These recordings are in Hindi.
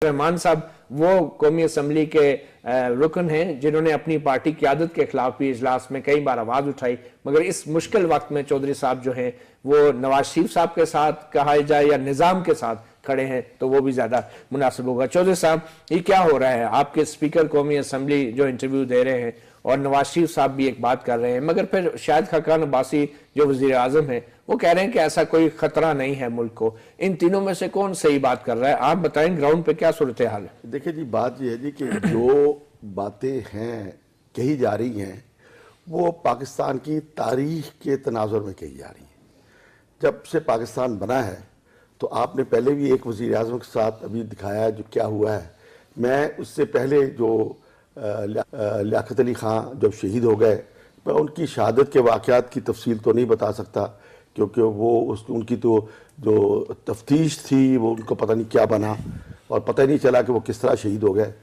रहमान साहब वो कौमी असम्बली के रुकन हैं जिन्होंने अपनी पार्टी की क़यादत के खिलाफ भी इजलास में कई बार आवाज उठाई, मगर इस मुश्किल वक्त में चौधरी साहब जो हैं वो नवाज शरीफ साहब के साथ कहा जाए या निज़ाम के साथ खड़े हैं तो वो भी ज्यादा मुनासिब होगा। चौधरी साहब, ये क्या हो रहा है? आपके स्पीकर कौमी असम्बली जो इंटरव्यू दे रहे हैं और नवाज शरीफ साहब भी एक बात कर रहे हैं, मगर फिर शाहिद खाकान अब्बासी जो वजीर आजम है वो कह रहे हैं कि ऐसा कोई खतरा नहीं है मुल्क को। इन तीनों में से कौन सही बात कर रहा है? आप बताएं ग्राउंड पे क्या सूरत हाल है? देखिए जी, बात यह है जी कि जो बातें हैं कही जा रही हैं वो पाकिस्तान की तारीख के तनाजुर में कही जा रही हैं। जब से पाकिस्तान बना है तो आपने पहले भी एक वज़ीर आज़म के साथ अभी दिखाया जो क्या हुआ है। मैं उससे पहले जो लियाकत अली ख़ान जब शहीद हो गए, मैं उनकी शहादत के वाक़यात की तफसील तो नहीं बता सकता क्योंकि वो उनकी तो जो तफ्तीश थी वो उनको पता नहीं क्या बना और पता ही नहीं चला कि वो किस तरह शहीद हो गए।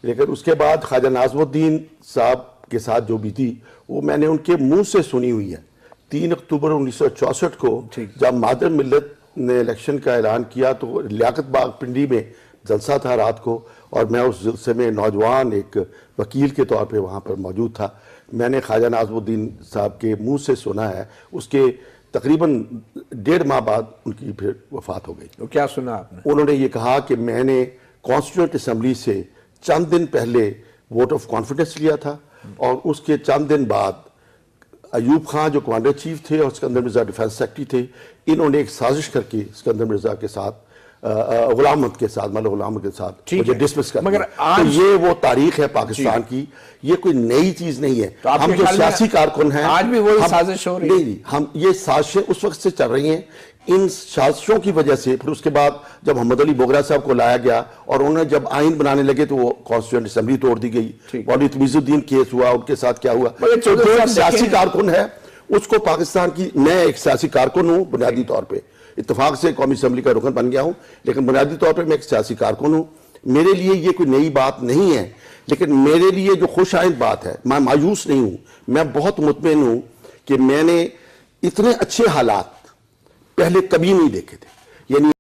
लेकिन उसके बाद ख्वाजा नाज़मुद्दीन साहब के साथ जो भी थी वो मैंने उनके मुंह से सुनी हुई है। 3 अक्टूबर 1964 को जब मादर मिल्लत ने इलेक्शन का ऐलान किया तो लियाकत बाग पिंडी में जलसा था रात को, और मैं उस जलसे में नौजवान एक वकील के तौर पे वहाँ पर मौजूद था। मैंने ख्वाजा नाज़मुद्दीन साहब के मुंह से सुना है। उसके तकरीबन 1.5 माह बाद उनकी फिर वफात हो गई। तो क्या सुना आपने? उन्होंने ये कहा कि मैंने कॉन्स्टिट्यूंट असम्बली से चंद दिन पहले वोट ऑफ कॉन्फिडेंस लिया था और उसके चंद दिन बाद अयूब खान जो कमांडर चीफ थे और सिकंदर मिर्जा डिफेंस सेक्रेटरी थे, इन्होंने एक साजिश करके सिकंदर मिर्जा के साथ गुलाम अहमद के साथ गुलाम अहमद के साथ मुझे डिसमिस कर मगर दिया। तो ये वो तारीख है पाकिस्तान की, ये कोई नई चीज नहीं है। तो हम जो सियासी कारकुन हैं आज भी वही साजिश हो रही है? नहीं, हम ये साजिशें उस वक्त से चल रही हैं। इन साजिशों की वजह से फिर उसके बाद जब मोहम्मद अली बोगरा साहब को लाया गया और उन्होंने जब आइन बनाने लगे तो वो कॉन्स्टिट्यूंट असम्बली तोड़ दी गई। मौलवी तमीजुद्दीन केस हुआ, उनके साथ क्या हुआ। तो जो एक सियासी कारकुन है उसको पाकिस्तान की, मैं एक सियासी कारकुन हूँ बुनियादी तौर पर, इत्तेफाक से कौमी असम्बली का रुकन बन गया हूँ, लेकिन बुनियादी तौर पर मैं एक सियासी कारकुन हूँ। मेरे लिए ये कोई नई बात नहीं है, लेकिन मेरे लिए जो खुश आइंद बात है, मैं मायूस नहीं हूँ, मैं बहुत मुतमईन हूँ कि मैंने इतने अच्छे हालात पहले कभी नहीं देखे थे। यानी